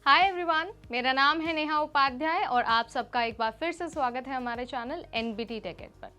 Hi everyone, मेरा नाम है नेहा उपाध्याय और आप सबका एक बार फिर से स्वागत है हमारे चैनल एनबीटी टेक एड पर।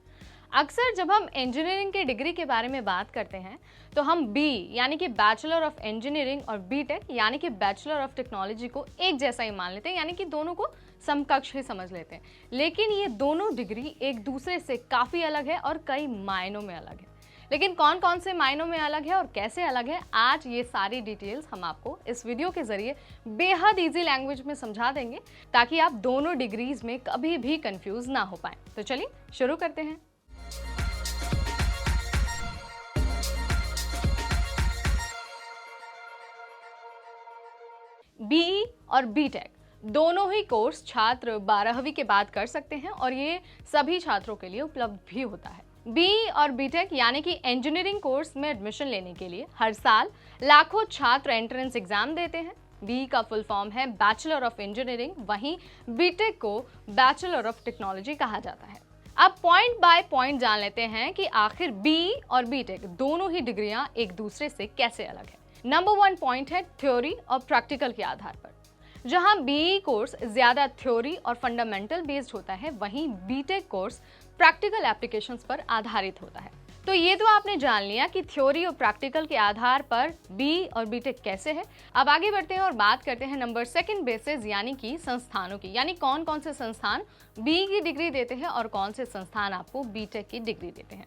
अक्सर जब हम इंजीनियरिंग की डिग्री के बारे में बात करते हैं तो हम बी यानी कि बैचलर ऑफ इंजीनियरिंग और बीटेक यानी कि बैचलर ऑफ टेक्नोलॉजी को एक जैसा ही मान लेते हैं, यानी कि दोनों को समकक्ष ही समझ लेते हैं। लेकिन ये दोनों डिग्री एक दूसरे से काफ़ी अलग है और कई मायनों में अलग है। लेकिन कौन कौन से मायनों में अलग है और कैसे अलग है, आज ये सारी डिटेल्स हम आपको इस वीडियो के जरिए बेहद इजी लैंग्वेज में समझा देंगे ताकि आप दोनों डिग्रीज में कभी भी कंफ्यूज ना हो पाए। तो चलिए शुरू करते हैं। बीई और बीटेक दोनों ही कोर्स छात्र 12वीं के बाद कर सकते हैं और ये सभी छात्रों के लिए उपलब्ध भी होता है। बीई और बीटेक यानी कि इंजीनियरिंग कोर्स में एडमिशन लेने के लिए हर साल लाखों छात्र एंट्रेंस एग्जाम देते हैं। बीई का फुल फॉर्म है बैचलर ऑफ इंजीनियरिंग, वहीं बीटेक को बैचलर ऑफ टेक्नोलॉजी कहा जाता है। अब पॉइंट बाय पॉइंट जान लेते हैं कि आखिर बीई और बीटेक दोनों ही डिग्रियां एक दूसरे से कैसे अलग है। नंबर 1 पॉइंट है थ्योरी और प्रैक्टिकल के आधार पर। जहां बीई कोर्स ज्यादा थ्योरी और फंडामेंटल बेस्ड होता है, वहीं बीटेक कोर्स प्रैक्टिकल एप्लीकेशंस पर आधारित होता है। तो ये तो आपने जान लिया कि थ्योरी और प्रैक्टिकल के आधार पर बीई और बीटेक कैसे है। अब आगे बढ़ते हैं और बात करते हैं नंबर 2 बेसिस यानी कि संस्थानों की, यानी कौन कौन से संस्थान बीई की डिग्री देते हैं और कौन से संस्थान आपको बीटेक की डिग्री देते हैं।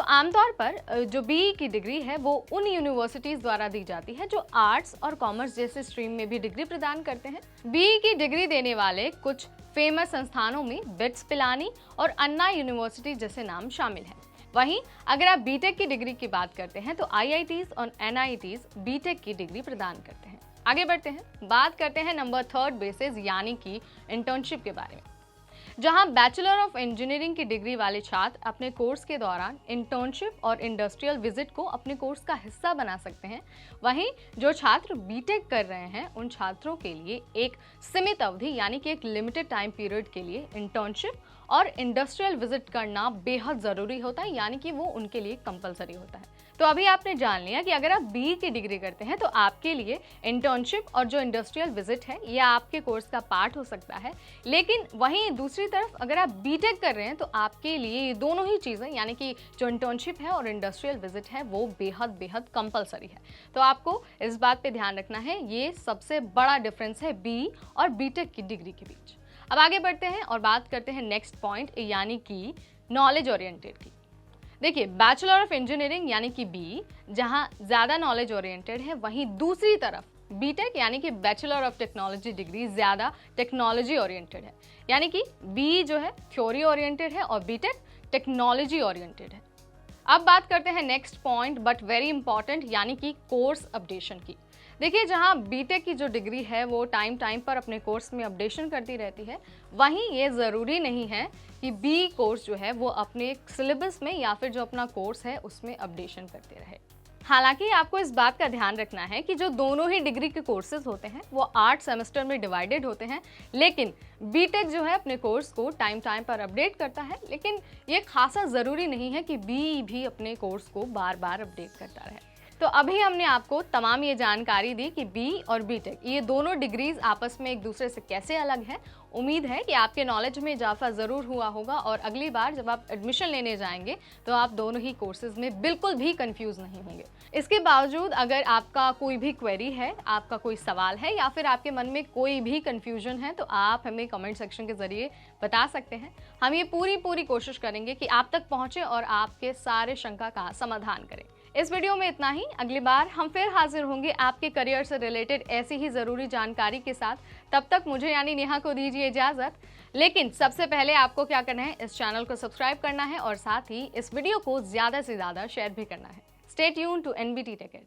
आमतौर पर जो बीई की डिग्री है वो उन यूनिवर्सिटीज द्वारा दी जाती है जो आर्ट्स और कॉमर्स जैसे स्ट्रीम में भी डिग्री प्रदान करते हैं। बीई की डिग्री देने वाले कुछ फेमस संस्थानों में बिट्स पिलानी और अन्ना यूनिवर्सिटी जैसे नाम शामिल हैं। वहीं अगर आप बीटेक की डिग्री की बात करते हैं तो आईआईटीज और एनआईटीज बीटेक की डिग्री प्रदान करते हैं। आगे बढ़ते हैं, बात करते हैं नंबर 3 बेसिस यानी कि इंटर्नशिप के बारे में। जहां बैचलर ऑफ इंजीनियरिंग की डिग्री वाले छात्र अपने कोर्स के दौरान इंटर्नशिप और इंडस्ट्रियल विजिट को अपने कोर्स का हिस्सा बना सकते हैं, वहीं जो छात्र बीटेक कर रहे हैं उन छात्रों के लिए एक सीमित अवधि यानी कि एक लिमिटेड टाइम पीरियड के लिए इंटर्नशिप और इंडस्ट्रियल विजिट करना बेहद ज़रूरी होता है, यानी कि वो उनके लिए कंपलसरी होता है। तो अभी आपने जान लिया कि अगर आप बीई की डिग्री करते हैं तो आपके लिए इंटर्नशिप और जो इंडस्ट्रियल विजिट है ये आपके कोर्स का पार्ट हो सकता है। लेकिन वहीं दूसरी तरफ अगर आप बीटेक कर रहे हैं तो आपके लिए ये दोनों ही चीज़ें यानी कि जो इंटर्नशिप है और इंडस्ट्रियल विजिट है वो बेहद बेहद कंपलसरी है। तो आपको इस बात पे ध्यान रखना है, ये सबसे बड़ा डिफरेंस है बीई और बीटेक की डिग्री के बीच। अब आगे बढ़ते हैं और बात करते हैं नेक्स्ट पॉइंट यानी कि नॉलेज ओरिएंटेड की। देखिए, बैचलर ऑफ इंजीनियरिंग यानी कि बी जहां ज़्यादा नॉलेज ओरिएंटेड है, वहीं दूसरी तरफ बीटेक यानी कि बैचलर ऑफ टेक्नोलॉजी डिग्री ज़्यादा टेक्नोलॉजी ओरिएंटेड है। यानी कि बी जो है थ्योरी ओरिएंटेड है और बीटेक टेक्नोलॉजी ओरिएंटेड है। अब बात करते हैं next point but very important यानी कि कोर्स अपडेशन की। देखिए, जहां बीटेक की जो डिग्री है वो टाइम पर अपने कोर्स में अपडेशन करती रहती है, वहीं ये ज़रूरी नहीं है कि बी कोर्स जो है वो अपने सिलेबस में या फिर जो अपना कोर्स है उसमें अपडेशन करते रहे। हालांकि आपको इस बात का ध्यान रखना है कि जो दोनों ही डिग्री के कोर्सेज होते हैं वो 8 सेमेस्टर में डिवाइडेड होते हैं, लेकिन बीटेक जो है अपने कोर्स को टाइम पर अपडेट करता है। लेकिन ये खासा ज़रूरी नहीं है कि बी भी अपने कोर्स को बार बार अपडेट करता रहे। तो अभी हमने आपको तमाम ये जानकारी दी कि बी और बीटेक ये दोनों डिग्रीज आपस में एक दूसरे से कैसे अलग है। उम्मीद है कि आपके नॉलेज में इजाफा ज़रूर हुआ होगा और अगली बार जब आप एडमिशन लेने जाएंगे तो आप दोनों ही कोर्सेज में बिल्कुल भी कंफ्यूज नहीं होंगे। इसके बावजूद अगर आपका कोई भी क्वेरी है, आपका कोई सवाल है या फिर आपके मन में कोई भी कंफ्यूजन है तो आप हमें कमेंट सेक्शन के ज़रिए बता सकते हैं। हम ये पूरी कोशिश करेंगे कि आप तक पहुँचे और आपके सारे शंका का समाधान करें। इस वीडियो में इतना ही। अगली बार हम फिर हाजिर होंगे आपके करियर से रिलेटेड ऐसी ही ज़रूरी जानकारी के साथ। तब तक मुझे यानी नेहा को दीजिए इजाज़त। लेकिन सबसे पहले आपको क्या करना है, इस चैनल को सब्सक्राइब करना है और साथ ही इस वीडियो को ज़्यादा से ज़्यादा शेयर भी करना है। Stay tuned to NBT tech add.